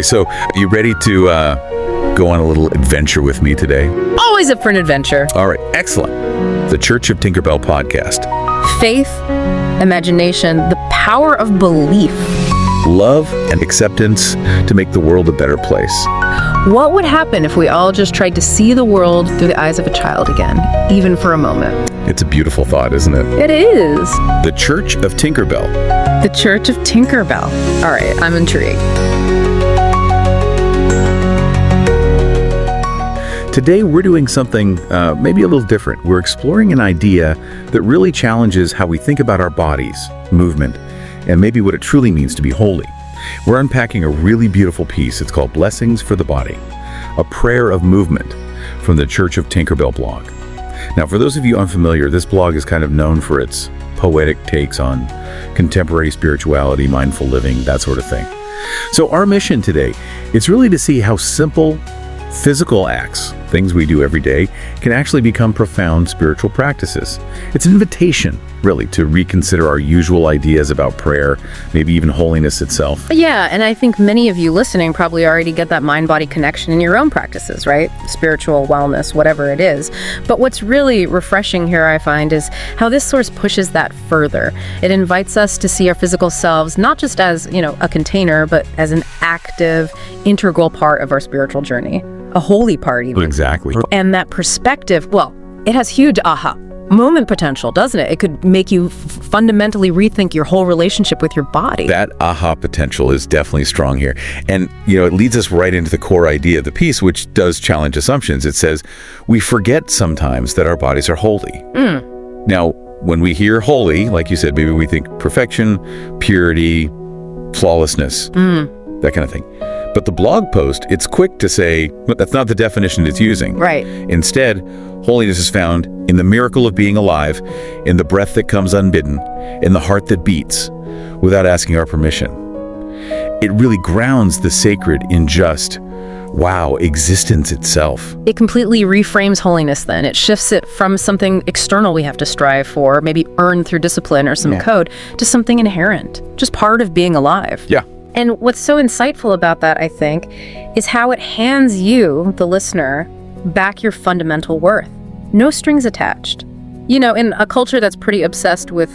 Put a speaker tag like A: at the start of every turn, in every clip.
A: Okay, so you ready to go on a little adventure with me today?
B: Always up for an adventure.
A: All right, excellent. The Church of Tinkerbell podcast.
B: Faith, imagination, the power of belief.
A: Love and acceptance to make the world a better place.
B: What would happen if we all just tried to see the world through the eyes of a child again, even for a moment?
A: It's a beautiful thought, isn't it?
B: It is.
A: The Church of Tinkerbell.
B: The Church of Tinkerbell. All right, I'm intrigued.
A: Today we're doing something maybe a little different. We're exploring an idea that really challenges how we think about our bodies, movement, and maybe what it truly means to be holy. We're unpacking a really beautiful piece. It's called Blessings for the Body, a prayer of movement from the Church of Tinkerbell blog. Now, for those of you unfamiliar, this blog is kind of known for its poetic takes on contemporary spirituality, mindful living, that sort of thing. So our mission today is really to see how simple physical acts, things we do every day, can actually become profound spiritual practices. It's an invitation, really, to reconsider our usual ideas about prayer, maybe even holiness itself.
B: Yeah, and I think many of you listening probably already get that mind-body connection in your own practices, right? Spiritual wellness, whatever it is. But what's really refreshing here, I find, is how this source pushes that further. It invites us to see our physical selves not just as, a container, but as an active, integral part of our spiritual journey. A holy part, even.
A: Exactly.
B: And that perspective, well, it has huge aha moment potential, doesn't it? It could make you fundamentally rethink your whole relationship with your body.
A: That aha potential is definitely strong here. And, it leads us right into the core idea of the piece, which does challenge assumptions. It says, we forget sometimes that our bodies are holy. Now, when we hear holy, like you said, maybe we think perfection, purity, flawlessness, that kind of thing. But the blog post, it's quick to say, well, that's not the definition it's using.
B: Right.
A: Instead, holiness is found in the miracle of being alive, in the breath that comes unbidden, in the heart that beats, without asking our permission. It really grounds the sacred in just, existence itself.
B: It completely reframes holiness then. It shifts it from something external we have to strive for, maybe earn through discipline or some code, to something inherent, just part of being alive.
A: Yeah.
B: And what's so insightful about that, I think, is how it hands you, the listener, back your fundamental worth. No strings attached. In a culture that's pretty obsessed with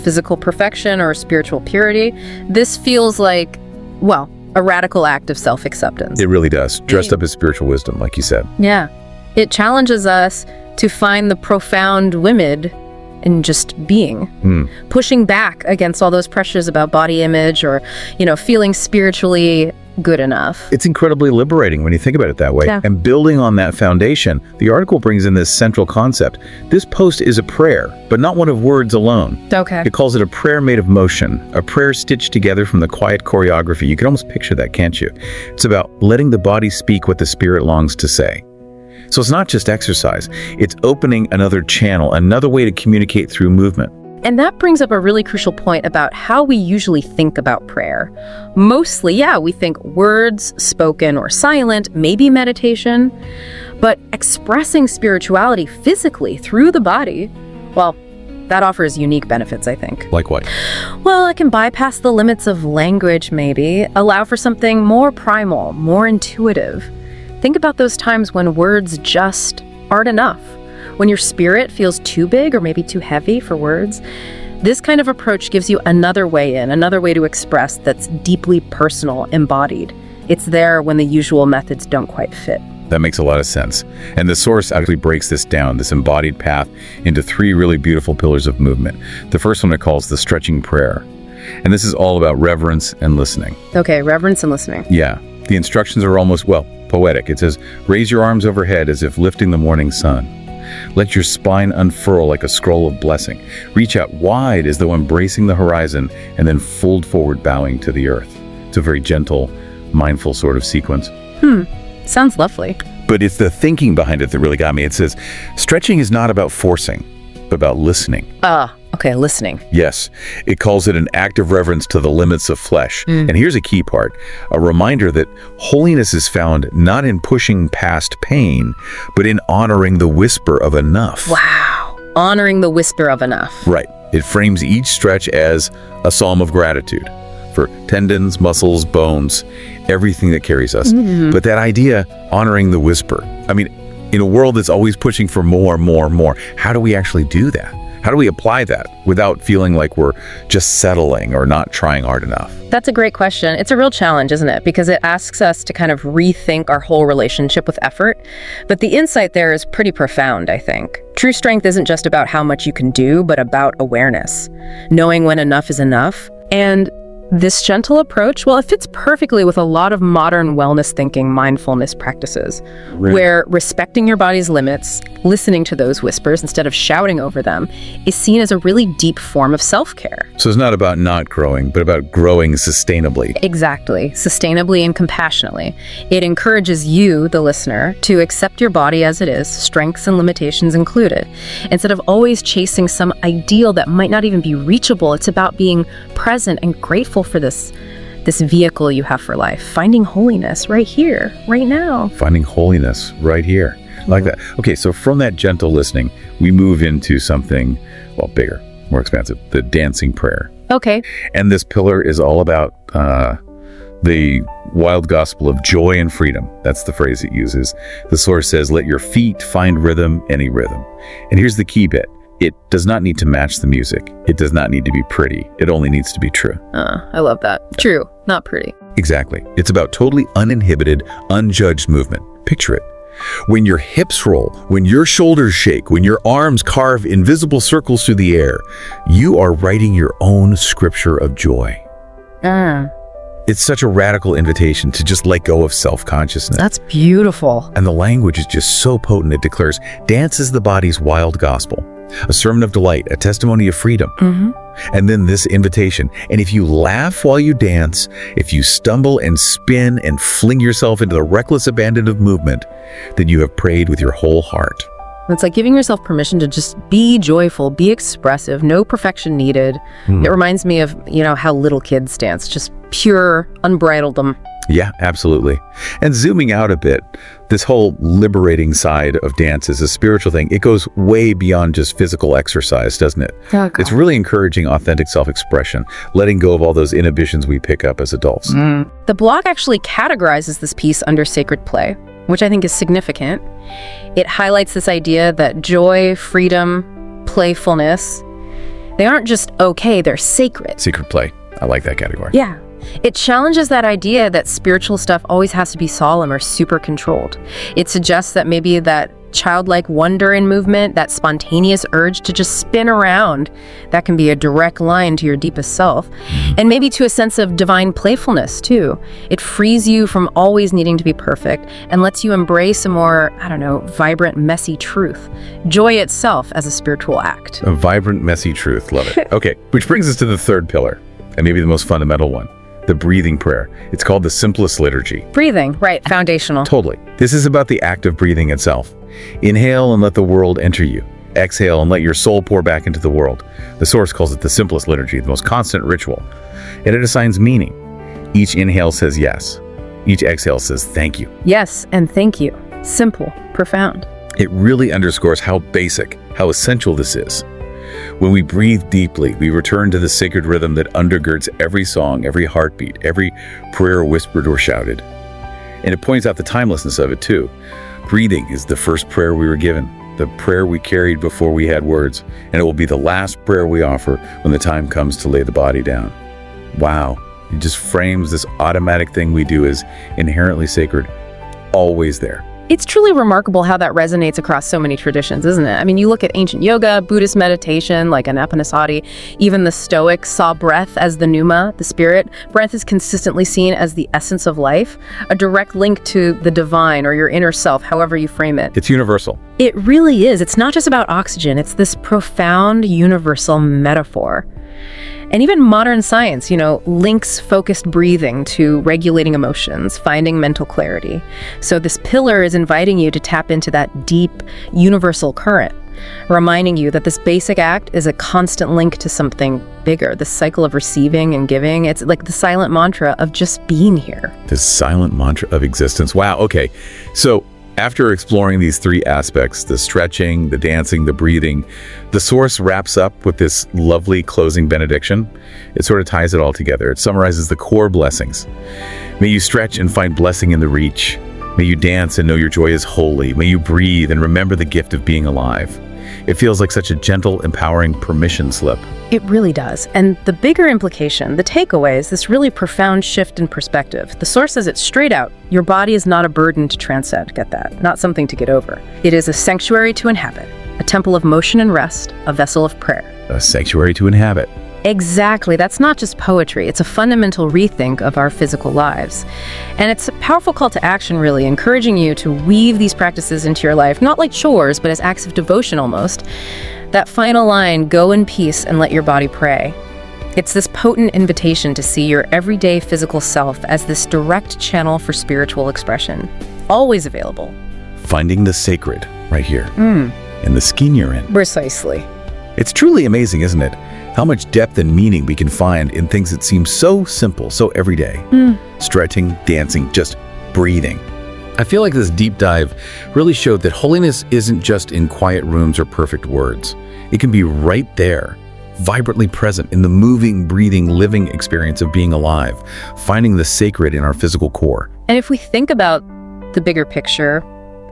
B: physical perfection or spiritual purity, this feels like, a radical act of self-acceptance.
A: It really does. Dressed up as spiritual wisdom, like you said.
B: Yeah. It challenges us to find the profound women in just being, pushing back against all those pressures about body image or, feeling spiritually good enough.
A: It's incredibly liberating when you think about it that way.
B: Yeah.
A: And building on that foundation, the article brings in this central concept. This post is a prayer, but not one of words alone.
B: Okay.
A: It calls it a prayer made of motion, a prayer stitched together from the quiet choreography. You can almost picture that, can't you? It's about letting the body speak what the spirit longs to say. So it's not just exercise, it's opening another channel, another way to communicate through movement.
B: And that brings up a really crucial point about how we usually think about prayer. Mostly, we think words, spoken or silent, maybe meditation, but expressing spirituality physically through the body, that offers unique benefits, I think.
A: Like what?
B: Well, it can bypass the limits of language, maybe, allow for something more primal, more intuitive. Think about those times when words just aren't enough, when your spirit feels too big or maybe too heavy for words. This kind of approach gives you another way in, another way to express that's deeply personal, embodied. It's there when the usual methods don't quite fit.
A: That makes a lot of sense. And the source actually breaks this down, this embodied path, into 3 really beautiful pillars of movement. The first one it calls the stretching prayer. And this is all about reverence and listening.
B: Okay, reverence and listening.
A: Yeah. The instructions are almost, poetic. It says, raise your arms overhead as if lifting the morning sun. Let your spine unfurl like a scroll of blessing. Reach out wide as though embracing the horizon, and then fold forward, bowing to the earth. It's a very gentle, mindful sort of sequence.
B: Sounds lovely.
A: But it's the thinking behind it that really got me. It says, stretching is not about forcing, but about listening.
B: Okay, listening.
A: Yes, it calls it an act of reverence to the limits of flesh. And here's a key part, a reminder that holiness is found not in pushing past pain, but in honoring the whisper of enough.
B: Wow, honoring the whisper of enough.
A: Right. It frames each stretch as a psalm of gratitude for tendons, muscles, bones, everything that carries us. But that idea, honoring the whisper. I mean, in a world that's always pushing for more, how do we actually do that? How do we apply that without feeling like we're just settling or not trying hard enough?
B: That's a great question. It's a real challenge, isn't it? Because it asks us to kind of rethink our whole relationship with effort. But the insight there is pretty profound, I think. True strength isn't just about how much you can do, but about awareness, knowing when enough is enough. And this gentle approach, well, it fits perfectly with a lot of modern wellness thinking mindfulness practices, where respecting your body's limits, listening to those whispers instead of shouting over them, is seen as a really deep form of self-care.
A: So it's not about not growing, but about growing sustainably.
B: Exactly. Sustainably and compassionately. It encourages you, the listener, to accept your body as it is, strengths and limitations included. Instead of always chasing some ideal that might not even be reachable, it's about being present and grateful for this vehicle you have for life. Finding holiness right here, right now.
A: Finding holiness right here. Like that. Okay, so from that gentle listening, we move into something, well, bigger, more expansive, the dancing prayer.
B: Okay.
A: And this pillar is all about the wild gospel of joy and freedom. That's the phrase it uses. The source says, let your feet find rhythm, any rhythm. And here's the key bit. It does not need to match the music. It does not need to be pretty. It only needs to be true.
B: I love that. Yeah. True, not pretty.
A: Exactly. It's about totally uninhibited, unjudged movement. Picture it. When your hips roll, when your shoulders shake, when your arms carve invisible circles through the air, you are writing your own scripture of joy. It's such a radical invitation to just let go of self-consciousness.
B: That's beautiful.
A: And the language is just so potent. It declares, dance is the body's wild gospel, a sermon of delight, a testimony of freedom. And then this invitation. And if you laugh while you dance, if you stumble and spin and fling yourself into the reckless abandon of movement, then you have prayed with your whole heart.
B: It's like giving yourself permission to just be joyful, be expressive, no perfection needed. It reminds me of, how little kids dance, just pure, unbridled them.
A: Yeah, absolutely. And zooming out a bit, this whole liberating side of dance is a spiritual thing. It goes way beyond just physical exercise, doesn't it?
B: Okay.
A: It's really encouraging authentic self-expression, letting go of all those inhibitions we pick up as adults.
B: The blog actually categorizes this piece under sacred play, which I think is significant. It highlights this idea that joy, freedom, playfulness, they aren't just okay, they're sacred.
A: Sacred play. I like that category.
B: Yeah. It challenges that idea that spiritual stuff always has to be solemn or super controlled. It suggests that maybe that childlike wonder in movement, that spontaneous urge to just spin around, that can be a direct line to your deepest self. And maybe to a sense of divine playfulness, too. It frees you from always needing to be perfect and lets you embrace a more, vibrant, messy truth. Joy itself as a spiritual act.
A: A vibrant, messy truth. Love it. Okay, which brings us to the third pillar, and maybe the most fundamental one. The breathing prayer. It's called the simplest liturgy.
B: Breathing, right, foundational.
A: Totally. This is about the act of breathing itself. Inhale and let the world enter you. Exhale and let your soul pour back into the world. The source calls it the simplest liturgy, the most constant ritual. And it assigns meaning. Each inhale says yes. Each exhale says thank you.
B: Yes, and thank you. Simple, profound.
A: It really underscores how basic, how essential this is. When we breathe deeply, we return to the sacred rhythm that undergirds every song, every heartbeat, every prayer whispered or shouted. And it points out the timelessness of it too. Breathing is the first prayer we were given, the prayer we carried before we had words, and it will be the last prayer we offer when the time comes to lay the body down. Wow, it just frames this automatic thing we do as inherently sacred, always there.
B: It's truly remarkable how that resonates across so many traditions, isn't it? I mean, you look at ancient yoga, Buddhist meditation, like Anapanasati, even the Stoics saw breath as the pneuma, the spirit. Breath is consistently seen as the essence of life, a direct link to the divine or your inner self, however you frame it.
A: It's universal.
B: It really is. It's not just about oxygen. It's this profound universal metaphor. And even modern science, links focused breathing to regulating emotions, finding mental clarity. So this pillar is inviting you to tap into that deep, universal current, reminding you that this basic act is a constant link to something bigger, the cycle of receiving and giving. It's like the silent mantra of just being here.
A: The silent mantra of existence. Wow, okay. So After exploring these three aspects, the stretching, the dancing, the breathing, the source wraps up with this lovely closing benediction. It sort of ties it all together. It summarizes the core blessings. May you stretch and find blessing in the reach. May you dance and know your joy is holy. May you breathe and remember the gift of being alive. It feels like such a gentle, empowering permission slip.
B: It really does. And the bigger implication, the takeaway, is this really profound shift in perspective. The source says it straight out. Your body is not a burden to transcend, get that? Not something to get over. It is a sanctuary to inhabit, a temple of motion and rest, a vessel of prayer.
A: A sanctuary to inhabit.
B: Exactly. That's not just poetry. It's a fundamental rethink of our physical lives. And it's a powerful call to action, really, encouraging you to weave these practices into your life, not like chores, but as acts of devotion almost. That final line, go in peace and let your body pray. It's this potent invitation to see your everyday physical self as this direct channel for spiritual expression, always available.
A: Finding the sacred right here in the skin you're in.
B: Precisely.
A: It's truly amazing, isn't it? How much depth and meaning we can find in things that seem so simple, so everyday. Stretching, dancing, just breathing. I feel like this deep dive really showed that holiness isn't just in quiet rooms or perfect words. It can be right there, vibrantly present in the moving, breathing, living experience of being alive, finding the sacred in our physical core.
B: And if we think about the bigger picture,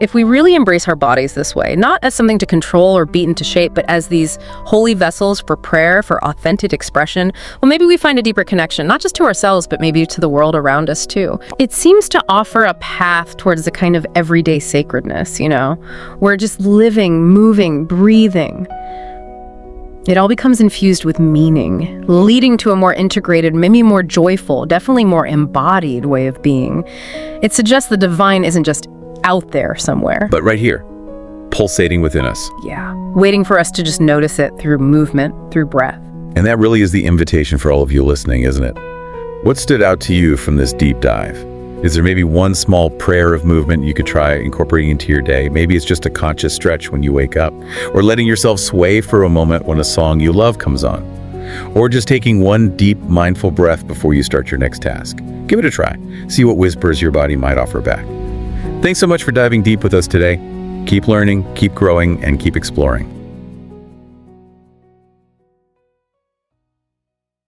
B: if we really embrace our bodies this way, not as something to control or beat into shape, but as these holy vessels for prayer, for authentic expression, well, maybe we find a deeper connection, not just to ourselves, but maybe to the world around us too. It seems to offer a path towards the kind of everyday sacredness, where just living, moving, breathing, it all becomes infused with meaning, leading to a more integrated, maybe more joyful, definitely more embodied way of being. It suggests the divine isn't just out there somewhere,
A: but right here, pulsating within us.
B: Yeah, waiting for us to just notice it through movement, through breath.
A: And that really is the invitation for all of you listening, isn't it? What stood out to you from this deep dive? Is there maybe one small prayer of movement you could try incorporating into your day? Maybe it's just a conscious stretch when you wake up, or letting yourself sway for a moment when a song you love comes on, or just taking one deep, mindful breath before you start your next task. Give it a try. See what whispers your body might offer back. Thanks so much for diving deep with us today. Keep learning, keep growing, and keep exploring.